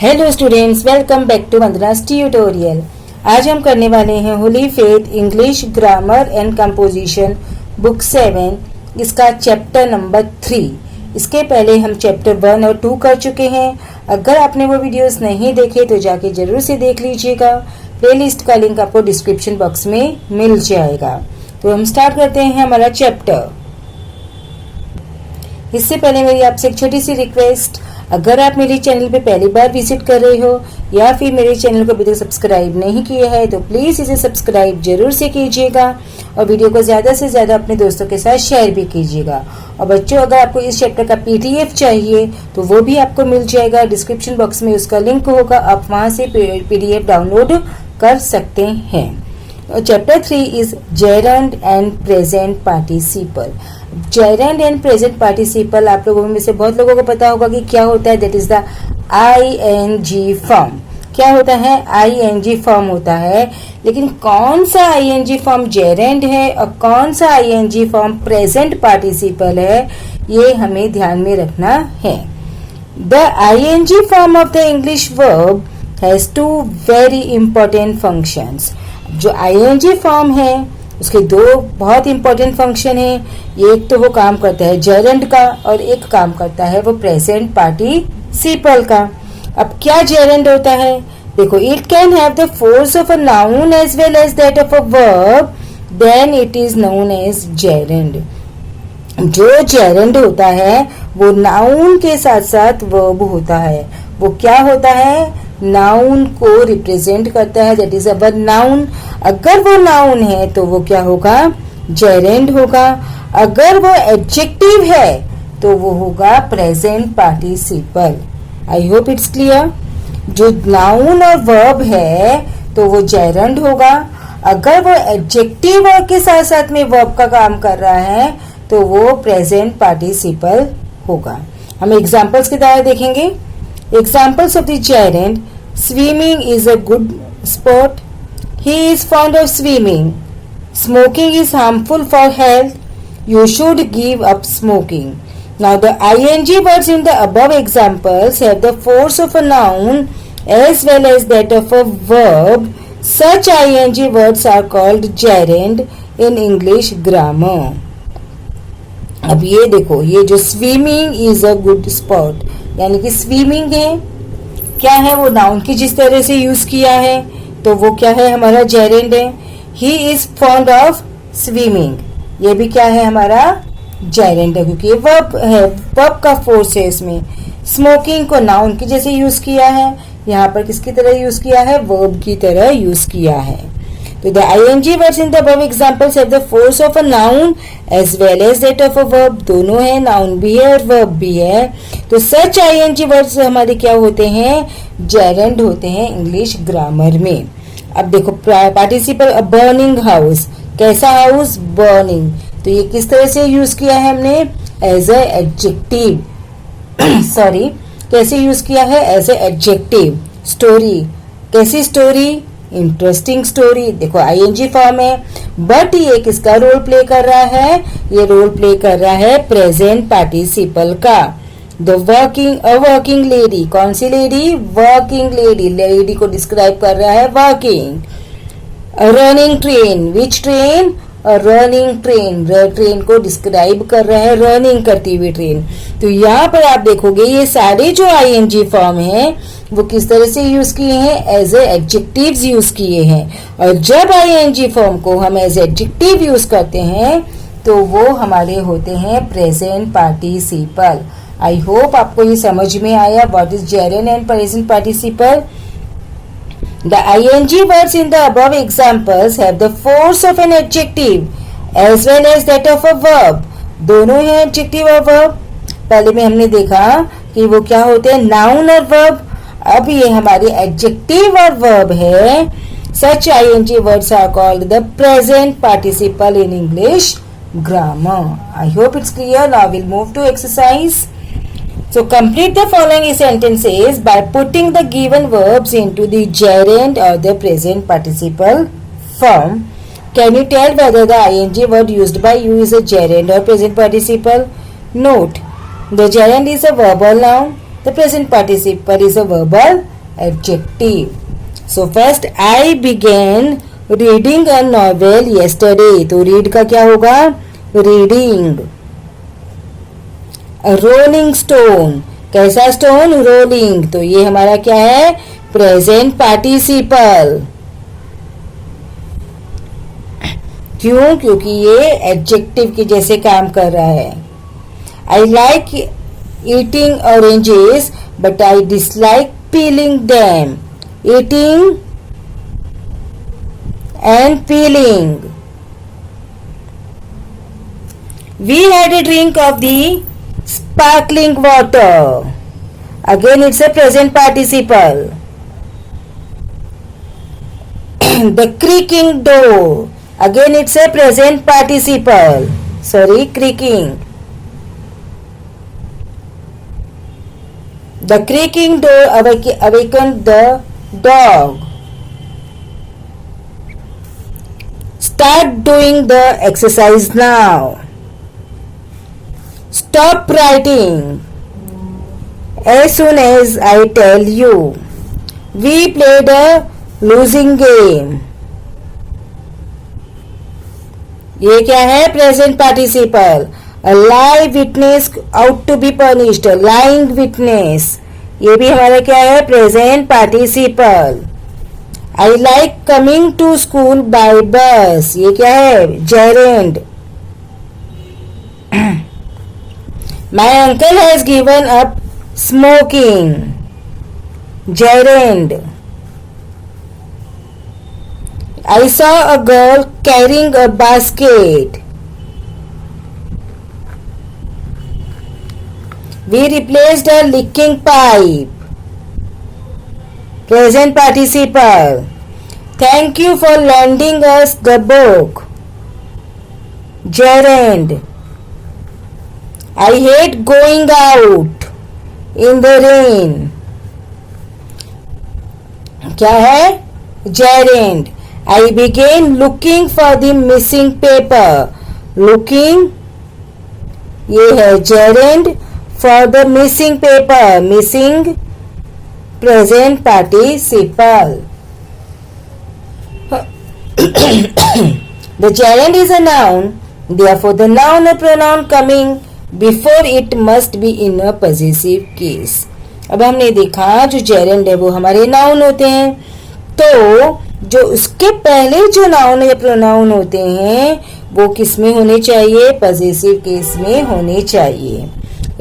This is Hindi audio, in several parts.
Hello students, welcome back to Vandana's tutorial. आज हम करने वाले हैं Holy Faith English grammar and composition book 7 इसका चैप्टर नंबर 3। इसके पहले हम चैप्टर 1 और 2 कर चुके हैं। अगर आपने वो वीडियोस नहीं देखे तो जाके जरूर से देख लीजिएगा। प्लेलिस्ट का लिंक आपको डिस्क्रिप्शन बॉक्स में मिल जाएगा। तो हम स्टार्ट करते हैं हमारा चैप्टर। इससे पहले मेरी आपसे एक छोटी सी रिक्वेस्ट, अगर आप मेरे चैनल पे पहली बार विजिट कर रहे हो या फिर मेरे चैनल को अभी तक सब्सक्राइब नहीं किया है तो प्लीज इसे सब्सक्राइब जरूर से कीजिएगा और वीडियो को ज्यादा से ज्यादा अपने दोस्तों के साथ शेयर भी कीजिएगा। और बच्चों, अगर आपको इस चैप्टर का पीडीएफ चाहिए तो वो भी आपको मिल जाएगा। डिस्क्रिप्शन बॉक्स में उसका लिंक होगा, आप वहां से पीडीएफ डाउनलोड कर सकते हैं। Chapter 3 is gerund and present participle. Gerund and present participle आप लोगों में से बहुत लोगों को पता होगा कि क्या होता है। That is the ING form. क्या होता है? आईएनजी फॉर्म होता है। लेकिन कौन सा आईएनजी फॉर्म जेरंड है और कौन सा आईएनजी फॉर्म प्रेजेंट पार्टिसिपल है, ये हमें ध्यान में रखना है। The ING form of the English verb has two very important functions. जो आईएनजी फॉर्म है उसके दो बहुत इंपॉर्टेंट फंक्शन है। एक तो वो काम करता है जेरंड का और एक काम करता है वो प्रेजेंट पार्टिसिपल का। अब क्या जेरंड होता है? देखो, it can have the force of a noun as well as that of a verb, then it is known as gerund. जो जेरंड होता है वो नाउन के साथ साथ वर्ब होता है। वो क्या होता है? नाउन को रिप्रेजेंट करता है। That is our noun. अगर वो नाउन है तो वो क्या होगा? जेरंड होगा। अगर वो एडजेक्टिव है तो वो होगा present participle. I hope it's clear. जो नाउन और वर्ब है तो वो जेरंड होगा। अगर वो एडजेक्टिव के साथ साथ में वर्ब का काम कर रहा है तो वो प्रेजेंट पार्टिसिपल होगा। हम एग्जांपल्स के द्वारा देखेंगे। Examples of the gerund: swimming is a good sport. He is fond of swimming. Smoking is harmful for health. You should give up smoking. Now the ing words in the above examples have the force of a noun as well as that of a verb. Such ing words are called gerund in English grammar. अब ये देखो, ये जो swimming is a good spot यानी कि स्विमिंग है, क्या है? वो नाउन की जिस तरह से यूज किया है तो वो क्या है? हमारा जेरंड है। He is fond of swimming, ये भी क्या है? हमारा जेरंड है क्योंकि ये वर्ब है, वर्ब का फोर्स है इसमें। स्मोकिंग को नाउन की जैसे यूज किया है, यहाँ पर किसकी तरह यूज किया है? वर्ब की तरह यूज किया है। तो the ing words in the above examples have the force of a noun as well as that of a verb. दोनों है, नाउन भी है और वर्ब भी है। तो सच ing वर्ड्स हमारे क्या होते हैं? जेरंड होते हैं इंग्लिश ग्रामर में। अब देखो, पार्टिसिपल बर्निंग हाउस, कैसा हाउस? बर्निंग। तो ये किस तरह से यूज किया है हमने? As a adjective. सॉरी, कैसे यूज किया है? As a adjective. स्टोरी, कैसी स्टोरी? Interesting story. देखो, आईएनजी फॉर्म है बट ये किसका रोल प्ले कर रहा है? ये रोल प्ले कर रहा है प्रेजेंट पार्टिसिपल का। द वर्किंग लेडी, कौन सी लेडी? Working lady. लेडी को डिस्क्राइब कर रहा है वर्किंग। रनिंग ट्रेन, विच ट्रेन? Running train. ट्रेन को डिस्क्राइब कर रहा है रनिंग करती हुई ट्रेन। तो यहाँ पर आप देखोगे ये सारे जो आईएनजी फॉर्म हैं वो किस तरह से यूज किए हैं? एज ए एडजेक्टिव्स यूज किए हैं। और जब आईएनजी फॉर्म को हम एज एडजेक्टिव यूज करते हैं तो वो हमारे होते हैं प्रेजेंट पार्टिसिपल। आई होप आपको ये समझ में आया what is gerund and present participle. The ing words in the above examples have the force of an adjective as well as that of a verb. दोनों हैं adjective और verb। पहले में हमने देखा कि वो क्या होते हैं? नाउन और verb। अब ये हमारे adjective और verb है। Such ing words are called the present participle in English grammar. I hope it's clear. Now we'll move to exercise. So complete the following sentences by putting the given verbs into the gerund or the present participle form. Can you tell whether the ing word used by you is a gerund or present participle? Note, the gerund is a verbal noun, the present participle is a verbal adjective. So first I began reading a novel yesterday. तो रीड का क्या होगा? रीडिंग. Rolling stone. कैसा स्टोन? रोलिंग. तो ये हमारा क्या है? Present participle. क्यों? क्योंकि ये एडजेक्टिव के जैसे काम कर रहा है. I like eating oranges but I dislike peeling them. Eating and peeling. We had a drink of the sparkling water. Again it's a present participle. The creaking door. Again it's a present participle. Sorry, creaking. The creaking door awakened the dog. Start doing the exercise now. Stop writing as soon as I tell you. We played a losing game. ये क्या है? Present participle. A lie witness out to be punished. A lying witness. ये भी हमारा क्या है? Present participle. I like coming to school by bus. ये क्या है? gerund. My uncle has given up smoking. Gerund. I saw a girl carrying a basket. We replaced a leaking pipe. Present participle. Thank you for lending us the book. Gerund. I hate going out in the rain. क्या है? Gerund. I began looking for the missing paper. Looking ये है gerund for the missing paper. Missing present participle. The gerund is a noun. Therefore, the noun or pronoun coming before it must be in a possessive case. अब हमने देखा जो gerund है वो हमारे noun होते हैं. तो जो उसके पहले जो नाउन या प्रोनाउन होते हैं वो किस में होने चाहिए? पजेसिव केस में होने चाहिए.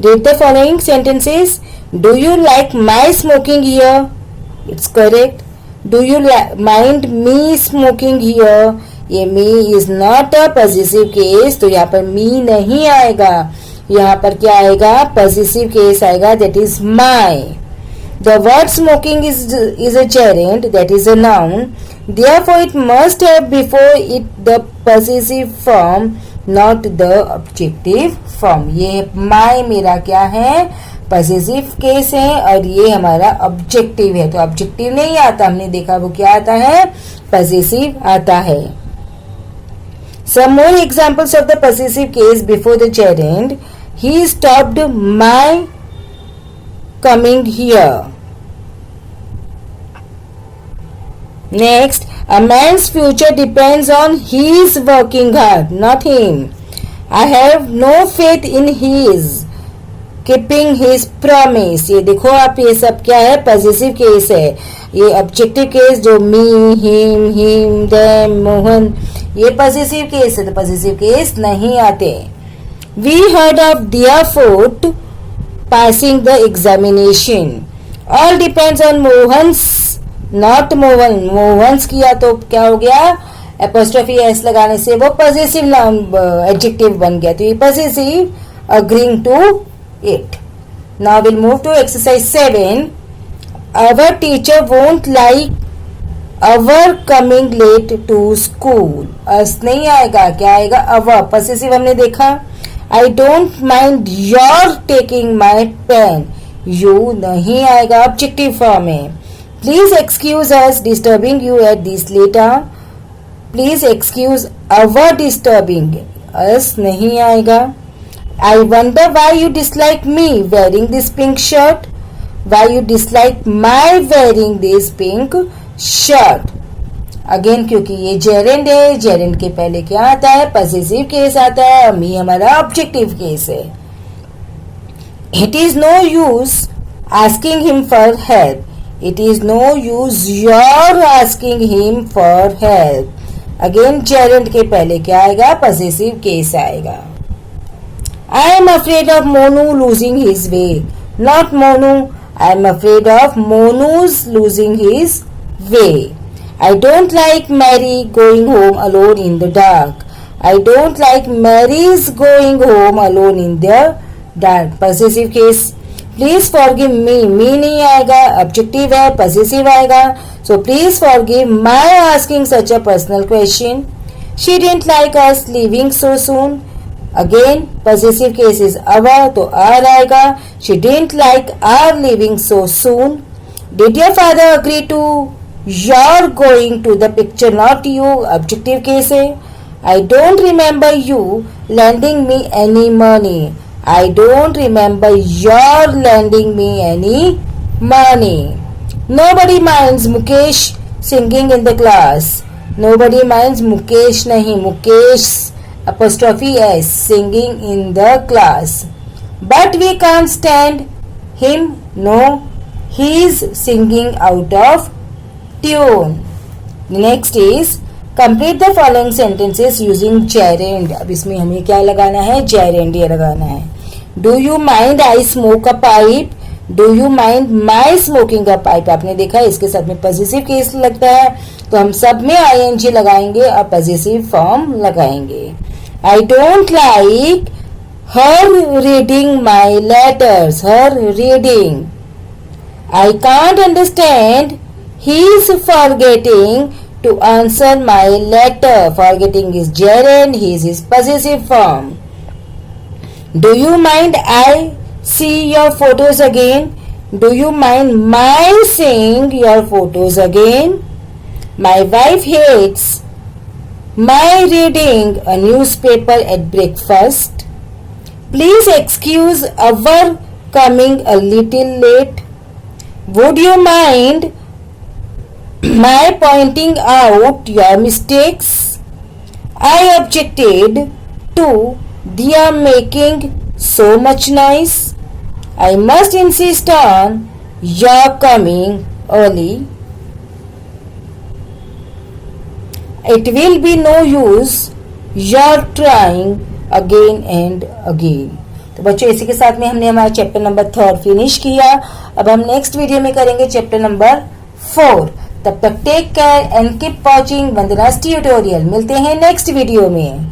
Read the following sentences. Do you like my smoking here? It's correct. Do you mind me smoking here? ये me is not a possessive case. तो यहाँ पर मी नहीं आएगा. यहाँ पर क्या आएगा? पजेसिव केस आएगा. That is my. The word smoking is a gerund, that is a noun. Therefore, it must have before it the possessive form, not the objective form. ये my मेरा क्या है? possessive case है और ये हमारा objective है. तो objective नहीं आता. हमने देखा वो क्या आता है? possessive आता है. Some more examples of the possessive case before the gerund. He stopped my coming here. Next, a man's future depends on his working hard, not him. I have no faith in his keeping his promise. ये देखो आप, ये सब क्या है? पॉजिटिव केस है. ये ऑब्जेक्टिव केस जो मी, हिम, देम, मोहन, ये पॉजिटिव केस है. तो पॉजिटिव केस नहीं आते. We heard of their fort passing the examination. All depends on Mohan's, not Mohan. Mohan's किया तो क्या हो गया? एपोस्ट्रोफी एस लगाने से वो पॉजिटिव नाउन एडजेक्टिव बन गया. तो ये positive. Agreeing to it. Now will move to exercise 7. Our teacher won't like our coming late to school. Us नहीं आएगा. क्या आएगा? अवर. पॉजिटिव हमने देखा. I don't mind your taking my pen. You नहीं आएगा. ऑब्जेक्टिव फॉर्म है. Please excuse us disturbing you at this late hour. Please excuse our disturbing us नहीं आएगा. I wonder why you dislike me wearing this pink shirt. why you dislike my wearing this pink shirt. Again क्योंकि ये जेरेंड है, जेरेंड के पहले क्या आता है, पजेसिव केस आता है, और मी हमारा ऑब्जेक्टिव केस है. It is no use asking him for help. It is no use your asking him for help. Again gerund के पहले क्या आएगा, पजेसिव केस आएगा. I am afraid of Monu losing his way. Not Monu, I am afraid of Monu's losing his way. I don't like Mary going home alone in the dark. I don't like Mary's going home alone in the dark. Possessive case. Please forgive me. Me नहीं आएगा, objective है, possessive आएगा. So please forgive my asking such a personal question. She didn't like us leaving so soon. Again, possessive case is our, तो our आएगा. She didn't like our leaving so soon. Did your father agree to you're going to the picture, not you? Objective case है. I don't remember you lending me any money. I don't remember your lending me any money. Nobody minds Mukesh singing in the class. Nobody minds Mukesh नहीं, Mukesh apostrophe S singing in the class. But we can't stand him. No, he's singing out of tune. Next is complete the following sentences using gerund. अब इसमें हमें क्या लगाना है, gerund ये लगाना है. Do you mind I smoke a pipe? Do you mind my smoking a pipe? आपने देखा इसके साथ में possessive case लगता है, तो हम सब में ing लगाएंगे और possessive form लगाएंगे. I don't like her reading my letters. Her reading. I can't understand he's forgetting to answer my letter. Forgetting is gerund, his is possessive form. Do you mind I see your photos again? Do you mind my seeing your photos again? My wife hates my reading a newspaper at breakfast. Please excuse our coming a little late. Would you mind my pointing out your mistakes? I objected to their making so much noise. I must insist on your coming early. It will be no use your trying again and again. तो बच्चों इसी के साथ में हमने हमारा चैप्टर नंबर 3 फिनिश किया. अब हम नेक्स्ट वीडियो में करेंगे चैप्टर नंबर 4. तब तक take care and keep watching Vandana's tutorial. मिलते हैं नेक्स्ट वीडियो में.